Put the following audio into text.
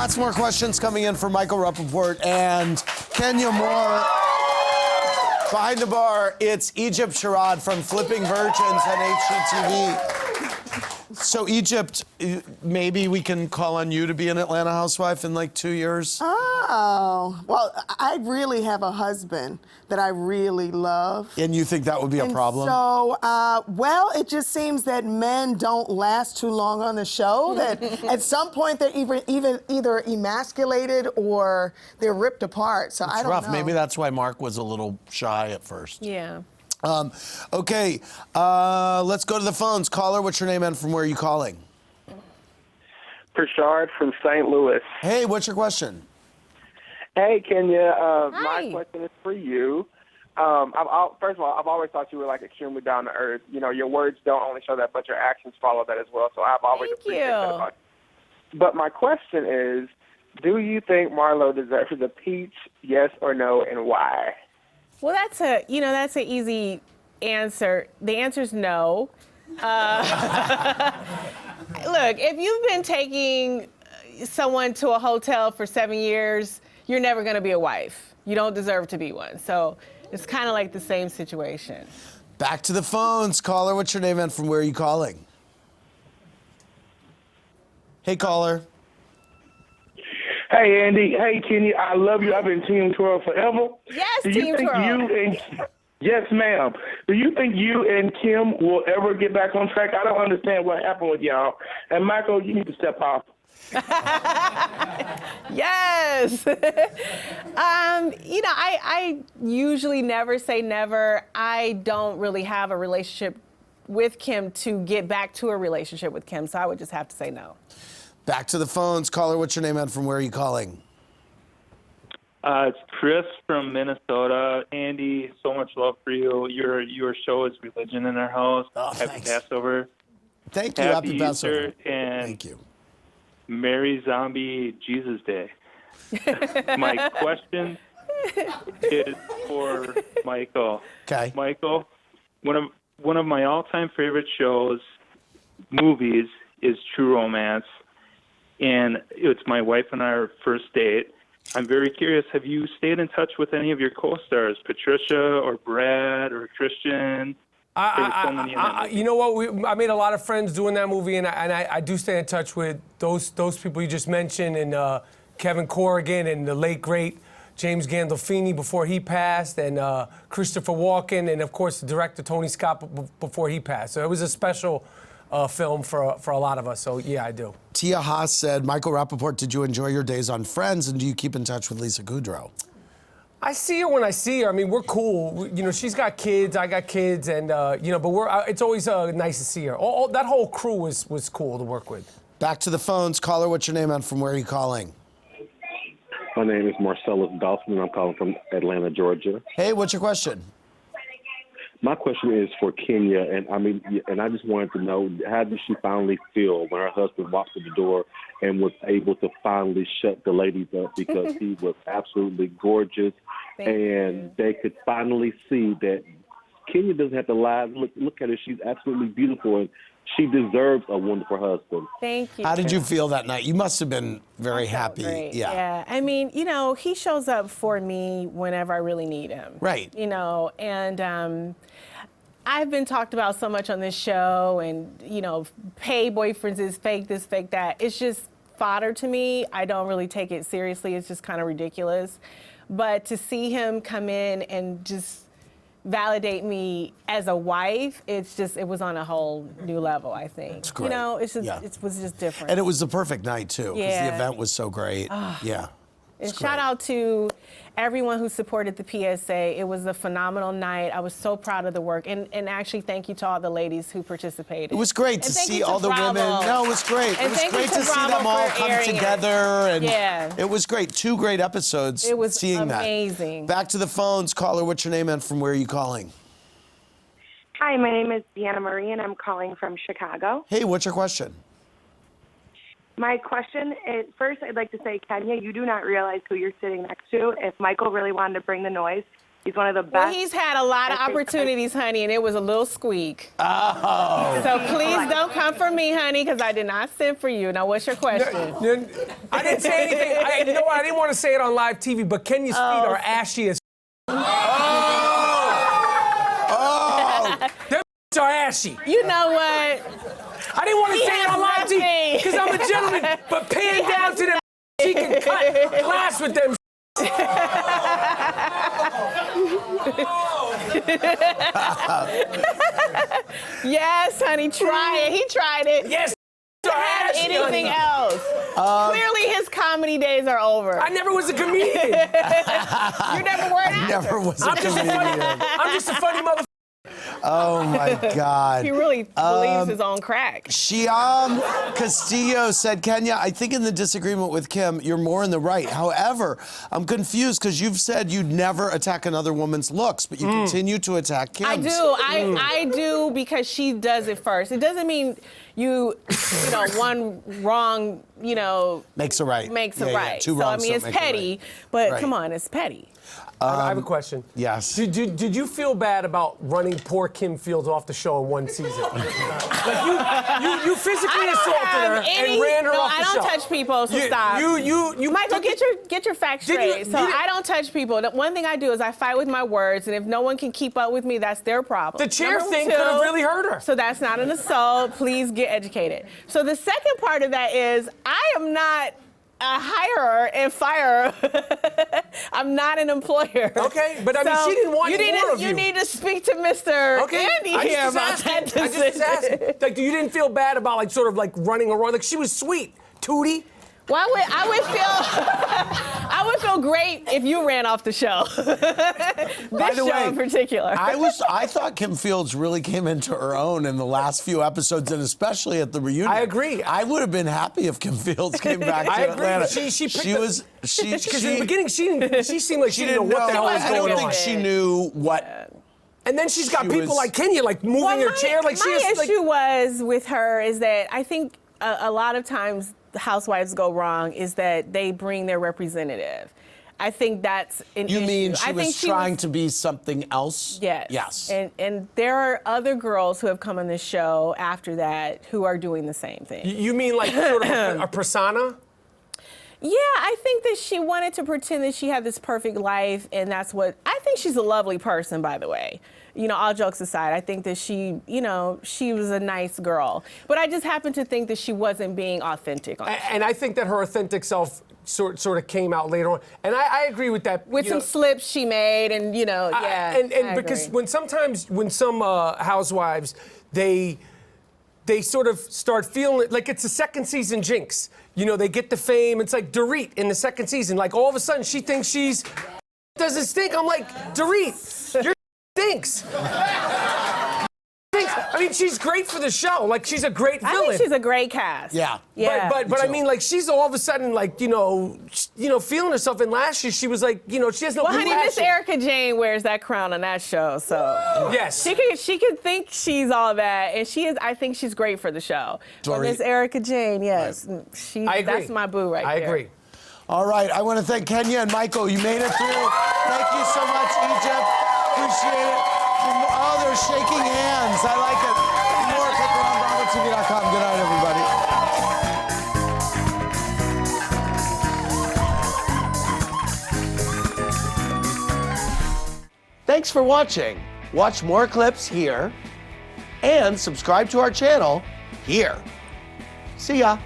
Lots more questions coming in from Michael Rapaport and Kenya Moore. Behind the bar, it's Egypt Sherrod from Flipping Virgins on HGTV. So Egypt, maybe we can call on you to be an Atlanta housewife in like 2 years? Oh, well, I really have a husband that I really love. And you think that would be a problem? So, well, it just seems that men don't last too long on the show, that at some point they're either emasculated or they're ripped apart, so I don't know. Maybe that's why Mark was a little shy at first. Yeah. Okay, let's go to the phones. Caller, what's your name and from where are you calling? Prashard from St. Louis. Hey, what's your question? Hey, Kenya. Hi. My question is for you. First of all, I've always thought you were like extremely down to earth. You know, your words don't only show that, but your actions follow that as well. So I've always appreciated that about you. But my question is, do you think Marlo deserves a peach? Yes or no, and why? Well, that's an easy answer. The answer is no. Look, if you've been taking someone to a hotel for 7 years, you're never going to be a wife. You don't deserve to be one. So it's kind of like the same situation. Back to the phones. Caller, what's your name and from where are you calling? Hey, caller. Hey, Andy. Hey, Kenya. I love you. I've been Team 12 forever. Yes, Do Team you think 12. Yes, ma'am. Do you think you and Kim will ever get back on track? I don't understand what happened with y'all. And Michael, you need to step off. Yes. I usually never say never. I don't really have a relationship with Kim to get back to a relationship with Kim, so I would just have to say no. Back to the phones. Caller, what's your name and from where are you calling? It's Chris from Minnesota. Andy, so much love for you. Your show is religion in our house. Oh, Happy thanks. Passover. Thank you. Happy Happy Passover. Easter, and Thank you. Merry Zombie Jesus Day. My question is for Michael. Okay. Michael, one of my all-time favorite movies is True Romance, and it's my wife and our first date. I'm very curious, have you stayed in touch with any of your co-stars, Patricia or Brad or Christian? You know what? I made a lot of friends doing that movie, and I do stay in touch with those people you just mentioned, and Kevin Corrigan and the late, great James Gandolfini before he passed, and Christopher Walken, and, of course, the director Tony Scott before he passed. So it was a special film for a lot of us. So, yeah, I do. Tia Haas said, Michael Rapaport, did you enjoy your days on Friends, and do you keep in touch with Lisa Kudrow? I see her when I see her. I mean, we're cool. You know, she's got kids, I got kids, and, but it's always nice to see her. That whole crew was cool to work with. Back to the phones. Caller, what's your name and from where are you calling? My name is Marcellus Dawson, and I'm calling from Atlanta, Georgia. Hey, what's your question? My question is for Kenya, and I just wanted to know, how did she finally feel when her husband walked through the door and was able to finally shut the ladies up, because he was absolutely gorgeous, and they could finally see that Kenya doesn't have to lie. Look at her; she's absolutely beautiful, and she deserves a wonderful husband. Thank you. How did you feel that night? You must have been very happy. Great. Yeah. Yeah. I mean, he shows up for me whenever I really need him. Right. And I've been talked about so much on this show, and, pay boyfriends is fake this, fake that. It's just fodder to me. I don't really take it seriously. It's just kind of ridiculous. But to see him come in and just validate me as a wife, it was on a whole new level, I think. It's great. It was just different. And it was the perfect night, too, because the event was so great. Yeah. And shout out to everyone who supported the PSA. It was a phenomenal night. I was so proud of the work. And actually, thank you to all the ladies who participated. It was great to see all the women. No, it was great. And it was great to see them all come together. And it was great. 2 great episodes. It was That. amazing. Back to the phones. Caller, what's your name and from where are you calling? Hi, my name is Deanna Marie, and I'm calling from Chicago. Hey, what's your question? My question is, first, I'd like to say, Kenya, you do not realize who you're sitting next to. If Michael really wanted to bring the noise, He's one of the best. Well, he's had a lot of opportunities, honey, and it was a little squeak. Oh. So please don't come for me, honey, because I did not send for you. Now, what's your question? I didn't say anything. I didn't want to say it on live TV, but Kenya's feet are ashy as. Oh! Them are ashy. You know what? I didn't want to say it on live TV because I'm a gentleman, but paying down to them, she can cut glass with them. Yes, honey, try it. He tried it. Yes. Have anything else? Clearly, his comedy days are over. I never was a comedian. You never were an actor. Never was a comedian. I'm just a funny motherfucker. Oh my God. He really believes his own crack. Shyam Castillo said, Kenya, I think in the disagreement with Kim, you're more in the right. However, I'm confused because you've said you'd never attack another woman's looks, but you continue to attack Kim's. I do. I do because she does it first. It doesn't mean one wrong, makes a right. Makes a right. Two so, wrongs it's don't make a petty, right. but Right. come on, it's petty. I have a question. Yes. Did you feel bad about running poor Kim Fields off the show in one season? Like you physically assaulted her and ran her off the show. I don't touch people, so stop. Michael, get your facts straight. I don't touch people. The one thing I do is I fight with my words, and if no one can keep up with me, that's their problem. The chair thing could have really hurt her. So that's not an assault. Please get educated. So the second part of that is I am not a hirer and firer. I'm not an employer. Okay, but I mean, she didn't want more of you. You need to speak to Mr. Andy here about that decision. I just asked. Like, you didn't feel bad about running around. Like, she was sweet, Tootie. Well, I would feel great if you ran off the show. By the way, in particular. I thought Kim Fields really came into her own in the last few episodes, and especially at the reunion. I agree. I would have been happy if Kim Fields came back to Atlanta. Because in the beginning she seemed like she didn't know what the hell was going on. I don't think she knew what. And then she's got people like Kenya, like moving her chair, like she is. My issue was with her is that I think a lot of times housewives go wrong is that they bring their representative. I think that's an issue. You mean she was trying to be something else? Yes. Yes. And there are other girls who have come on this show after that who are doing the same thing. You mean like sort of a persona? Yeah, I think that she wanted to pretend that she had this perfect life, and that's what I think. She's a lovely person, by the way. All jokes aside, I think that she was a nice girl. But I just happen to think that she wasn't being authentic. And I think that her authentic self sort of came out later on. And I agree with that. With some slips she made, and And because when some housewives, they sort of start feeling it, like it's a second season jinx. They get the fame. It's like Dorit in the second season. Like all of a sudden she thinks she's doesn't stink. I'm like, Dorit, your stinks. I mean, she's great for the show. Like, she's a great villain. I think she's a great cast. Yeah. But I mean, like, she's all of a sudden, like, feeling herself. And last year, she was like, she has no. Well, honey, Miss Erica Jane wears that crown on that show, so yes, she could think she's all that, and she is. I think she's great for the show. Miss Erica Jane, yes, I agree. That's my boo right there. I agree. All right, I want to thank Kenya and Michael. You made it through. Thank you so much, Egypt. Appreciate it. Oh, they're shaking hands. I like it. More, click around BravoTV.com. Good night, everybody. Thanks for watching. Watch more clips here and subscribe to our channel here. See ya.